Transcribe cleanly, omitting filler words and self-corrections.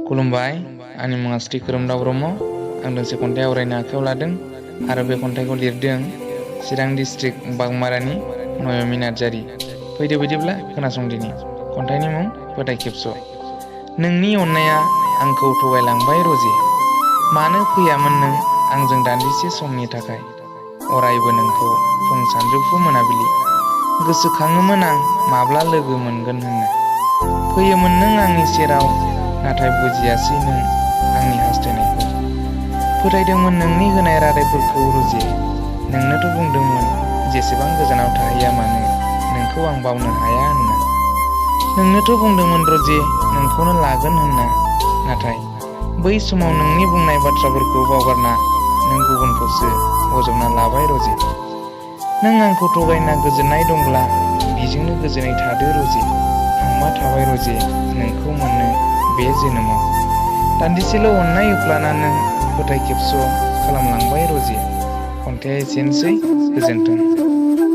खुलुमबाय, आंनि मुङा श्री खोरोमदाव ब्रह्म। आं दोंसे खन्थाइ आवरायनो आखायाव लादों आरो बे खन्थाइखौ लिरदों चिरां डिस्ट्रिक्ट बागमारानि नयमी नार्जारी। फैदो बिदिब्ला खोनासंदिनि। खन्थाइनि मुं फोथाय खेबस'। नोंनि अननाया आंखौ थगायलांबाय रजे, मानो फैयामोन नों आंजों दान्दिसे समनि थाखाय। अरायबो नोंखौ फुं सानजौफु मोनाबिलि गोसोखाङोमोन आं माब्ला लोगो मोनगोन होनना। फैयोमोन नों आंनि सेराव, नाथाय बुजियासै नों आंनि हास्थायनायखौ। फोथायदोंमोन नोंनि होनाय रादायफोरखौ रजे, नोंनोथ' बुंदोंमोन जेसेबां गोजानाव थाहैया मानो नोंखौ आं बावनो हाया होनना। नोंनोथ' बुंदोंमोन रजे नोंखौनो लागोन होनना, नाथाय बै समाव नोंनि बुंनाय बाथ्राफोरखौ बावगारना नों गुबुनखौसो बजबना लाबाय रजे। नों आंखौ थगायना गोजोननाय दंब्ला बिजोंनो गोजोनै थादो रजे। थांमा थाबाय रजे नोंखौ मोननो बे जोनोमाव। दान्दिसेल' अननाय होफ्लाना नों फोथाय खेबस' खालामलांबाय रजे। खन्थाइया एसेनोसै, गोजोन्थों।